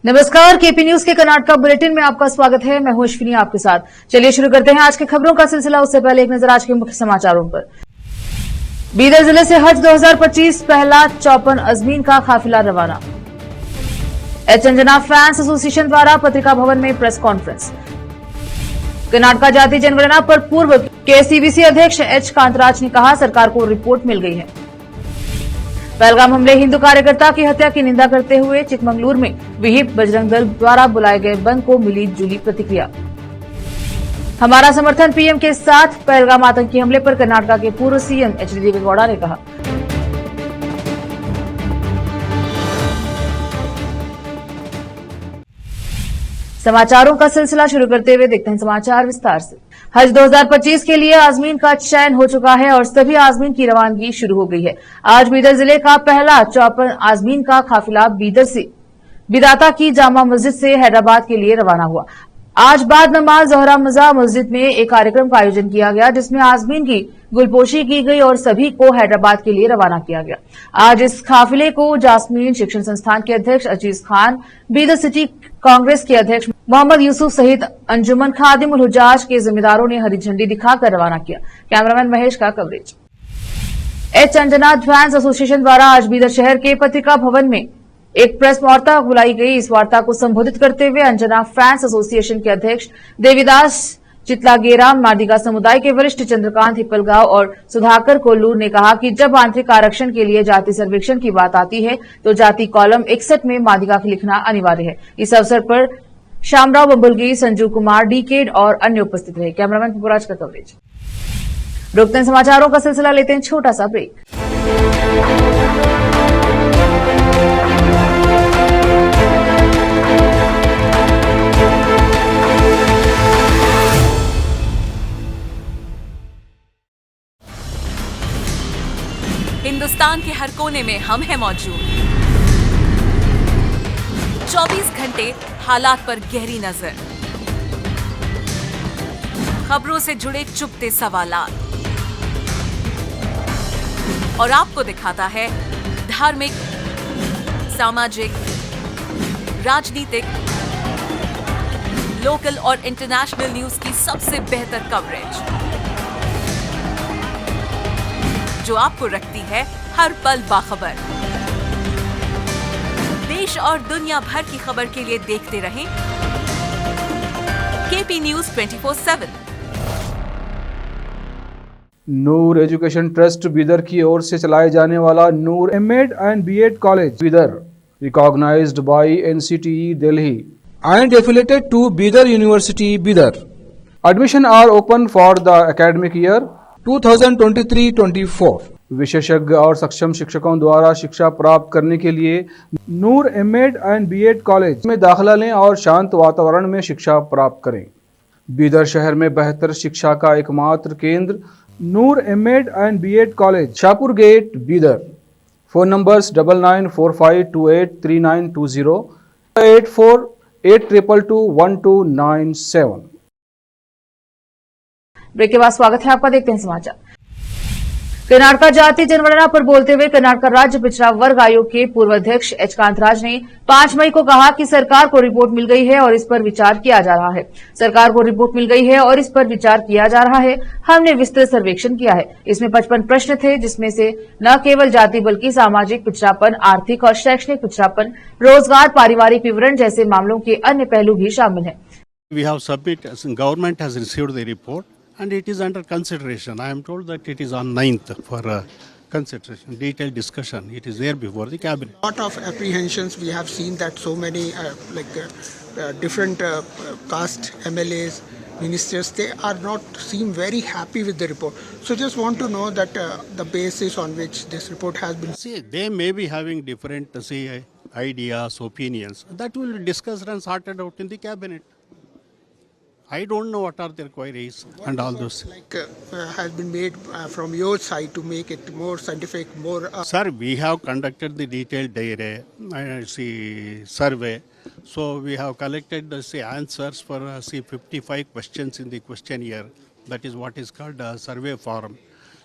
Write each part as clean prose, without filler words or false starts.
नमस्कार, KP news के Karnataka bulletin में आपका स्वागत है। मैं हूं अश्विनी आपके साथ। चलिए शुरू करते हैं आज के खबरों का सिलसिला। उससे पहले एक नजर आज के मुख्य समाचारों पर। बीदर जिले से हज 2025 पहला 54 अजमीन का काफिला रवाना। एच अंजना फैंस एसोसिएशन द्वारा पत्रिका भवन में प्रेस कॉन्फ्रेंस। कर्नाटका जाति जनगणना पर पूर्व केसीबीसी अध्यक्ष एच कांतराज ने कहा, सरकार को रिपोर्ट मिल गई है। पहलगाम हमले हिंदू कार्यकर्ता की हत्या की निंदा करते हुए चिकमंगलूर में विहिप बजरंग दल द्वारा बुलाए गए बंद को मिली जुली प्रतिक्रिया। हमारा समर्थन पीएम के साथ, पहलगाम आतंकी हमले पर कर्नाटका के पूर्व सीएम एचडी देवेगौड़ा ने कहा। समाचारों का सिलसिला शुरू करते हुए देखते हैं समाचार विस्तार से। हज 2025 के लिए आजमीन का चयन हो चुका है और सभी आजमीन की रवानगी शुरू हो गई है। आज बीदर जिले का पहला 54 आजमीन का काफिला बीदर से बिदाता की जामा मस्जिद से हैदराबाद के लिए रवाना हुआ। आज बाद नमाज जोहरा मजा मस्जिद में एक कार्यक्रम का आयोजन किया गया, जिसमें आजमीन की गुलपोशी की गई और सभी को हैदराबाद के लिए रवाना किया गया। आज इस काफिले को जासमीन शिक्षण संस्थान के अध्यक्ष अजीज खान, बीदर सिटी कांग्रेस के अध्यक्ष मोहम्मद यूसुफ सहित अंजुमन खादिम उल हुज्जाज के जिम्मेदारों ने हरी झंडी दिखाकर रवाना किया। कैमरामैन महेश का coverage. H Anjana fans association द्वारा आज बीदर शहर के पत्रिका भवन में एक प्रेस वार्ता बुलाई गई। इस वार्ता को संबोधित करते हुए अंजना फैंस एसोसिएशन के अध्यक्ष देवीदास चितलागेरा, मादिगा समुदाय के वरिष्ठ चंद्रकांत हिप्पलगांव और सुधाकर कोल्लूर ने कहा कि जब आंतरिक आरक्षण के लिए जाति सर्वेक्षण की बात आती है तो जाति कॉलम 61 में मादिगा लिखना अनिवार्य है। इस अवसर पर श्यामराव बम्बुलगी, संजू कुमार, डीकेड और अन्य उपस्थित रहे। कैमरामैन पुराज का कवरेज। रोकते हैं समाचारों का सिलसिला, लेते हैं छोटा सा ब्रेक। हिंदुस्तान के हर कोने में हम हैं मौजूद। 24 घंटे हालात पर गहरी नजर, खबरों से जुड़े चुपते सवालात और आपको दिखाता है धार्मिक, सामाजिक, राजनीतिक, लोकल और इंटरनेशनल न्यूज की सबसे बेहतर कवरेज, जो आपको रखती है हर पल बाखबर। देश और दुनिया भर की खबर के लिए देखते रहें KP news 24/7। Noor education trust Bidar की ओर से चलाए जाने वाला Noor MEd and BEd college Bidar, recognised by NCTE Delhi and affiliated to Bidar University, Bidar. Admission are open for the academic year 2023-24. विशेषज्ञ और सक्षम शिक्षकों द्वारा शिक्षा प्राप्त करने के लिए नूर एमएड एंड बीएड कॉलेज में दाखिला लें और शांत वातावरण में शिक्षा प्राप्त करें। बीदर शहर में बेहतर शिक्षा का एकमात्र केंद्र Noor MEd and BEd college, Shahpur gate, Bidar. Phone numbers 9945283920, 8482221297। Break के बाद स्वागत है आपका। देखते हैं समाचार। कर्नाटका जाति जनगणना पर बोलते हुए कर्नाटका राज्य पिछड़ा वर्ग आयोग के पूर्व अध्यक्ष एच कांतराज ने 5 मई को कहा कि सरकार को रिपोर्ट मिल गई है और इस पर विचार किया जा रहा है। सरकार को रिपोर्ट मिल गई है और इस पर विचार किया जा रहा है। हमने विस्तृत सर्वेक्षण किया है। इसमें 55 प्रश्न थे, जिसमें से न केवल जाति बल्कि सामाजिक पिछड़ापन, आर्थिक और शैक्षणिक पिछड़ापन, रोजगार, पारिवारिक विवरण जैसे मामलों के अन्य पहलू भी शामिल हैं। Government has received the report and it is under consideration. I am told that it is on 9th for consideration, detailed discussion. It is there before the cabinet. Lot of apprehensions. We have seen that so many different caste MLAs, ministers, they are not seem very happy with the report. So just want to know that the basis on which this report has been. See, they may be having different ideas, opinions. That will be discussed and sorted out in the cabinet. I don't know what are their queries and all those. Has been made from your side to make it more scientific, more. Sir, we have conducted the detailed survey. So we have collected the answers for 55 questions in the questionnaire. That is what is called a survey form.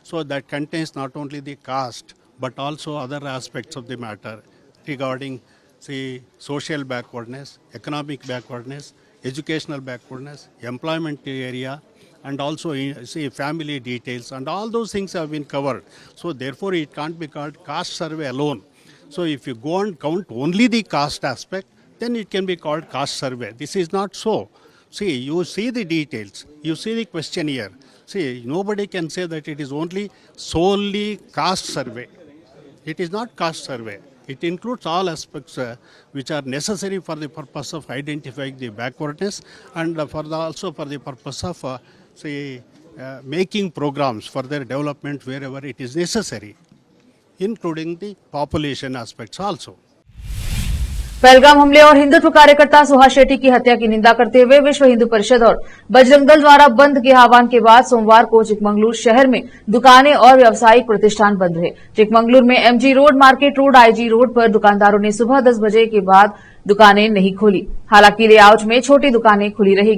So that contains not only the caste but also other aspects of the matter regarding see social backwardness, economic backwardness, educational backwardness, employment area, and also see family details, and all those things have been covered. So therefore it can't be called caste survey alone. So if you go and count only the caste aspect, then it can be called caste survey. This is not so. See, you see the details, you see the questionnaire. See, nobody can say that it is only solely caste survey. It is not caste survey. It includes all aspects which are necessary for the purpose of identifying the backwardness, and also for the purpose of making programs for their development wherever it is necessary, including the population aspects also. Pahalgam हमले और हिंदुत्व कार्यकर्ता सुहास शेट्टी की हत्या की निंदा करते हुए विश्व हिंदू परिषद और बजरंग दल द्वारा बंद के आह्वान के बाद सोमवार को चिकमंगलुरु शहर में दुकानें और व्यावसायिक प्रतिष्ठान बंद रहे। चिकमंगलुरु में MG road, market road, IG road पर दुकानदारों ने सुबह 10 बजे के बाद दुकानें नहीं खोली। हालांकि लेआउट में छोटी दुकानें खुली रही।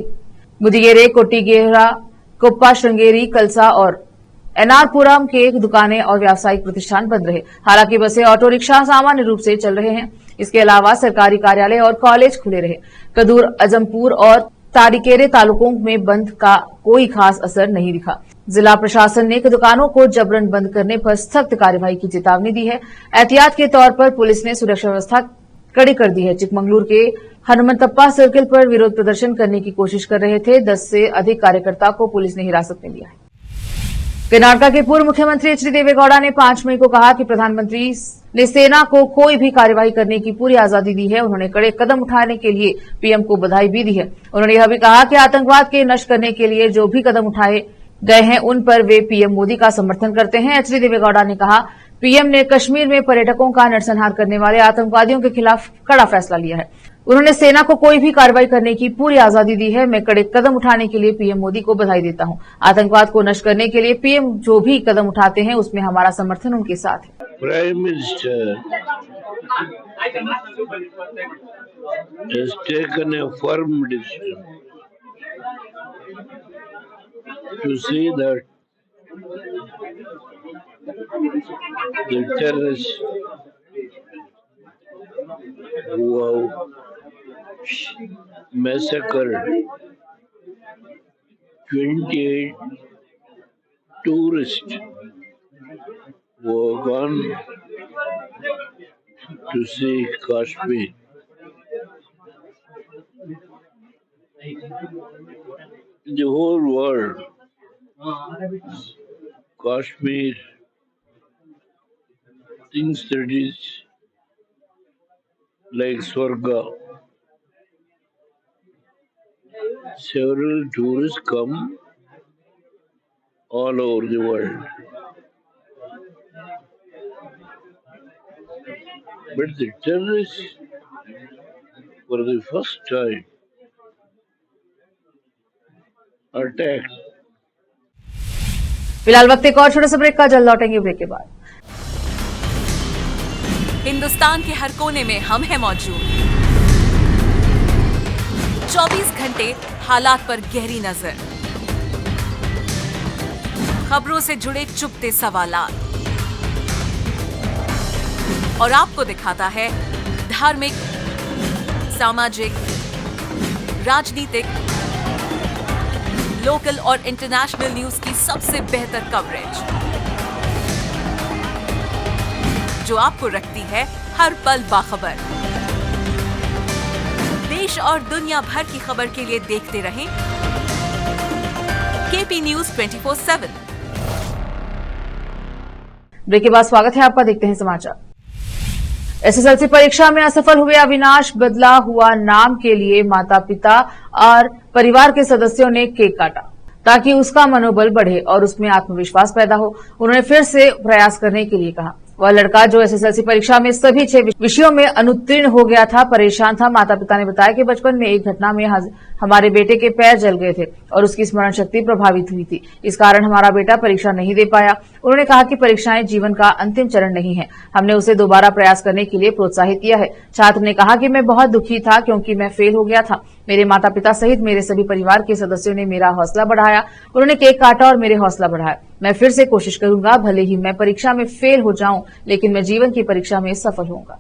मुदिगेरे, कोटिगेरा, कुप्पा, श्रृंगेरी, कलसा और एनआरपुरम के दुकानें और व्यावसायिक प्रतिष्ठान बंद रहे। हालांकि बसें, ऑटो रिक्शा सामान्य रूप से चल रहे हैं। इसके अलावा सरकारी कार्यालय और कॉलेज खुले रहे। कदूर, अजमपुर और तारिकेरे तालुकों में बंद का कोई खास असर नहीं दिखा। जिला प्रशासन ने दुकानों को जबरन बंद करने पर सख्त कार्यवाही की चेतावनी दी है। एहतियात के तौर पर पुलिस ने सुरक्षा व्यवस्था कड़ी कर दी है। चिकमंगलुरु के हनुमंतप्पा सर्किल पर विरोध प्रदर्शन करने की कोशिश कर रहे थे 10 से अधिक कार्यकर्ता को पुलिस ने हिरासत में लिया है। कर्नाटक के पूर्व मुख्यमंत्री एच डी देवेगौड़ा ने 5 मई को कहा कि प्रधानमंत्री ने सेना को कोई भी कार्रवाई करने की पूरी आजादी दी है। उन्होंने कड़े कदम उठाने के लिए पीएम को बधाई भी दी है। उन्होंने यह भी कहा कि आतंकवाद के नष्ट करने के लिए जो भी कदम उठाए गए हैं उन पर वे पीएम मोदी का समर्थन करते हैं। एच डी देवेगौड़ा ने कहा, पीएम ने कश्मीर में पर्यटकों का नरसंहार करने वाले आतंकवादियों के खिलाफ कड़ा फैसला लिया है। उन्होंने सेना को कोई भी कार्रवाई करने की पूरी आजादी दी है। मैं कड़े कदम उठाने के लिए पीएम मोदी को बधाई देता हूं। आतंकवाद को नष्ट करने के लिए पीएम जो भी कदम उठाते हैं उसमें हमारा समर्थन उनके साथ है। Prime Minister has taken a firm decision to see that the terrorists who have massacred 28 tourists who have gone to see Kashmir. In the whole world, Kashmir thinks that it is like Swarga. Several tourists come all over the world. But the terrorists, for the first time, attacked. फिलहाल वक्त एक और छोटे से break का, जल्द लौटेंगे break के बाद। हिंदुस्तान के हर कोने में हम हैं मौजूद। 24 घंटे हालात पर गहरी नजर, खबरों से जुड़े चुपते सवालात, और आपको दिखाता है धार्मिक, सामाजिक, राजनीतिक, लोकल और इंटरनेशनल न्यूज की सबसे बेहतर कवरेज, जो आपको रखती है हर पल बाखबर। देश और दुनिया भर की खबर के लिए देखते रहें केपी न्यूज 24/7। ब्रेक के बाद स्वागत है आपका, देखते हैं समाचार। एसएसएलसी परीक्षा में असफल हुए अविनाश बदला हुआ नाम के लिए माता पिता और परिवार के सदस्यों ने केक काटा ताकि उसका मनोबल बढ़े और उसमें आत्मविश्वास पैदा हो। उन्होंने फिर से प्रयास करने के लिए कहा। वह लड़का जो एसएसएलसी परीक्षा में सभी 6 विषयों में अनुत्तीर्ण हो गया था, परेशान था। माता पिता ने बताया कि बचपन में एक घटना में हमारे बेटे के पैर जल गए थे और उसकी स्मरण शक्ति प्रभावित हुई थी। इस कारण हमारा बेटा परीक्षा नहीं दे पाया। उन्होंने कहा कि परीक्षाएं जीवन का अंतिम चरण नहीं है। हमने उसे दोबारा प्रयास करने के लिए प्रोत्साहित किया है। छात्र ने कहा कि मैं बहुत दुखी था क्योंकि मैं फेल हो गया था। मेरे माता पिता सहित मेरे सभी परिवार के सदस्यों ने मेरा हौसला बढ़ाया। उन्होंने केक काटा और मेरे हौसला बढ़ाया। मैं फिर से कोशिश करूंगा, भले ही मैं परीक्षा में फेल हो जाऊं, लेकिन मैं जीवन की परीक्षा में सफल होऊंगा।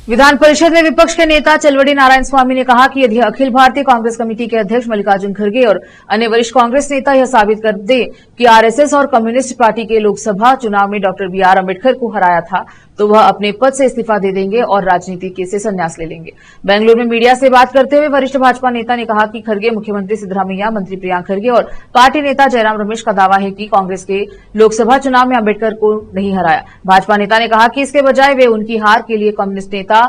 विधान परिषद में विपक्ष के नेता चलवड़ी नारायण स्वामी ने कहा कि यदि अखिल भारतीय कांग्रेस कमेटी के अध्यक्ष मल्लिकार्जुन खड़गे और अन्य वरिष्ठ कांग्रेस नेता यह साबित कर दे कि आरएसएस और कम्युनिस्ट पार्टी के लोकसभा चुनाव में डॉक्टर बीआर अम्बेडकर को हराया था तो वह अपने पद से इस्तीफा दे देंगे और राजनीति से संन्यास ले लेंगे। बेंगलुरु में मीडिया से बात करते हुए वरिष्ठ भाजपा नेता ने कहा कि खड़गे, मुख्यमंत्री सिद्धरामैया, मंत्री प्रियांक खड़गे और पार्टी नेता जयराम रमेश का दावा है कि कांग्रेस के लोकसभा चुनाव में अम्बेडकर को नहीं हराया। भाजपा नेता ने कहा कि इसके बजाय वे उनकी हार के लिए कम्युनिस्ट नेता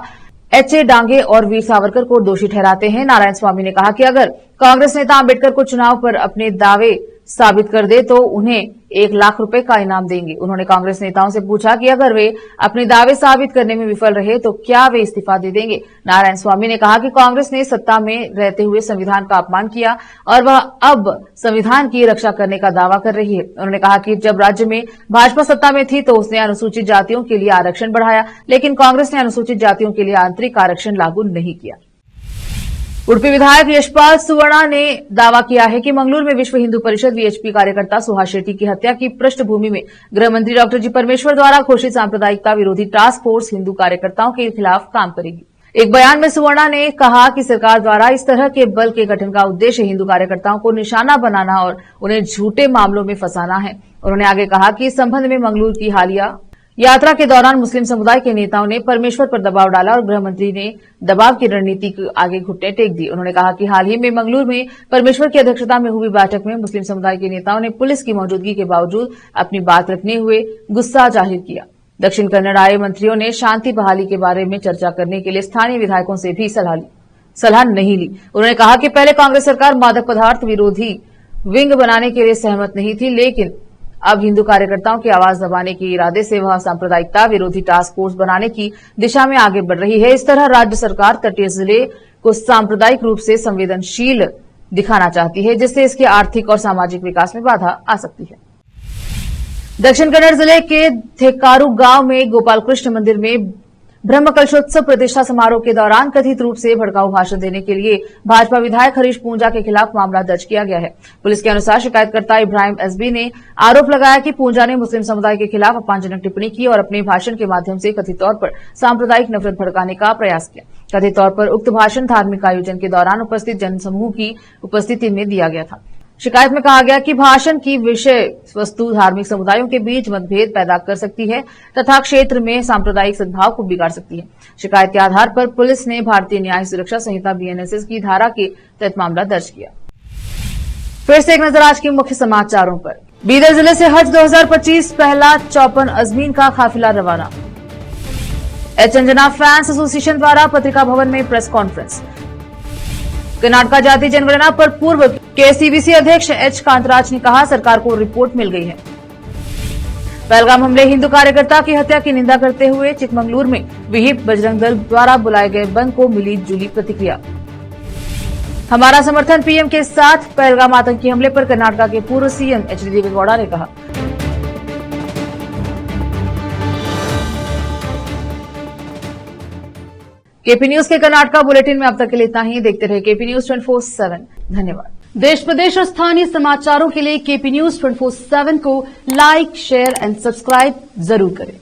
एच.ए. डांगे और वीर सावरकर को दोषी ठहराते हैं। नारायण स्वामी ने कहा कि अगर कांग्रेस नेता अम्बेडकर को चुनाव पर अपने दावे साबित कर दे तो उन्हें 1 लाख रुपए का इनाम देंगे। उन्होंने कांग्रेस नेताओं से पूछा कि अगर वे अपने दावे साबित करने में विफल रहे तो क्या वे इस्तीफा दे देंगे। नारायण स्वामी ने कहा कि कांग्रेस ने सत्ता में रहते हुए संविधान का अपमान किया और वह अब संविधान की रक्षा करने का दावा कर रही है। उन्होंने कहा कि जब राज्य में भाजपा सत्ता में थी तो उसने अनुसूचित जातियों के लिए आरक्षण बढ़ाया, लेकिन कांग्रेस ने अनुसूचित जातियों के लिए आंतरिक आरक्षण लागू नहीं किया। उडुपी विधायक यशपाल सुवर्णा ने दावा किया है कि मंगलूरु में विश्व हिंदू परिषद वीएचपी कार्यकर्ता सुहास शेट्टी की हत्या की पृष्ठभूमि में गृह मंत्री डॉक्टर जी परमेश्वर द्वारा घोषित सांप्रदायिकता विरोधी टास्क फोर्स हिंदू कार्यकर्ताओं के खिलाफ काम करेगी। एक बयान में सुवर्णा ने कहा कि सरकार द्वारा इस तरह के बल के गठन का उद्देश्य हिंदू कार्यकर्ताओं को निशाना बनाना और उन्हें झूठे मामलों में फंसाना है। उन्होंने आगे कहा कि इस संबंध में मंगलूरु की हालिया यात्रा के दौरान मुस्लिम समुदाय के नेताओं ने परमेश्वर पर दबाव डाला और गृह मंत्री ने दबाव की रणनीति के आगे घुटने टेक दिए। उन्होंने कहा कि हाल ही में मंगलूरु में परमेश्वर की अध्यक्षता में हुई बैठक में मुस्लिम समुदाय के नेताओं ने पुलिस की मौजूदगी के बावजूद अपनी बात रखने हुए गुस्सा जाहिर किया। दक्षिण कन्नड़ आए मंत्रियों ने शांति बहाली के बारे में चर्चा करने के लिए स्थानीय विधायकों से भी सलाह नहीं ली। उन्होंने कहा कि पहले कांग्रेस सरकार मादक पदार्थ विरोधी विंग बनाने के लिए सहमत नहीं थी, लेकिन अब हिंदू कार्यकर्ताओं की आवाज दबाने के इरादे से वह सांप्रदायिकता विरोधी टास्क फोर्स बनाने की दिशा में आगे बढ़ रही है। इस तरह राज्य सरकार तटीय जिले को सांप्रदायिक रूप से संवेदनशील दिखाना चाहती है, जिससे इसके आर्थिक और सामाजिक विकास में बाधा आ सकती है। दक्षिण कन्नड़ जिले के थेकारू गांव में गोपाल कृष्ण मंदिर में ब्रह्म कलशोत्सव प्रतिष्ठा समारोह के दौरान कथित रूप से भड़काऊ भाषण देने के लिए भाजपा विधायक हरीश पूंजा के खिलाफ मामला दर्ज किया गया है। पुलिस के अनुसार शिकायतकर्ता इब्राहिम एसबी ने आरोप लगाया कि पूंजा ने मुस्लिम समुदाय के खिलाफ अपमानजनक टिप्पणी की और अपने भाषण के माध्यम से कथित तौर पर सांप्रदायिक नफरत भड़काने का प्रयास किया। कथित तौर पर उक्त भाषण धार्मिक आयोजन के दौरान उपस्थित जनसमूह की उपस्थिति में दिया गया था। शिकायत में कहा गया कि भाषण की विषय वस्तु धार्मिक समुदायों के बीच मतभेद पैदा कर सकती है तथा क्षेत्र में सांप्रदायिक सद्भाव को बिगाड़ सकती है। शिकायत के आधार पर पुलिस ने भारतीय न्याय सुरक्षा संहिता बीएनएसएस की धारा के तहत मामला दर्ज किया। फिर से एक नजर आज के मुख्य समाचारों पर। बीदर जिले से हज 2025 पहला 54 अजमीन का काफिला रवाना। एच अंजना फैंस एसोसिएशन द्वारा पत्रिका भवन में प्रेस कॉन्फ्रेंस। कर्नाटक जाति जनगणना पर पूर्व केसीबीसी अध्यक्ष एच कांतराज ने कहा सरकार को रिपोर्ट मिल गई है। पहलगाम हमले हिंदू कार्यकर्ता की हत्या की निंदा करते हुए चिकमंगलुरु में विहिप बजरंग दल द्वारा बुलाए गए बंद को मिली जुली प्रतिक्रिया। हमारा समर्थन पीएम के साथ, पहलगाम आतंकी हमले पर कर्नाटक के पूर्व सीएम एच.डी. देवेगौड़ा ने कहा। केपी न्यूज के कर्नाटक बुलेटिन में अब तक के लिए इतना ही। देखते रहे केपी न्यूज 24/7। धन्यवाद। देश प्रदेश और स्थानीय समाचारों के लिए केपी न्यूज 24/7 को लाइक, शेयर एंड सब्सक्राइब जरूर करें।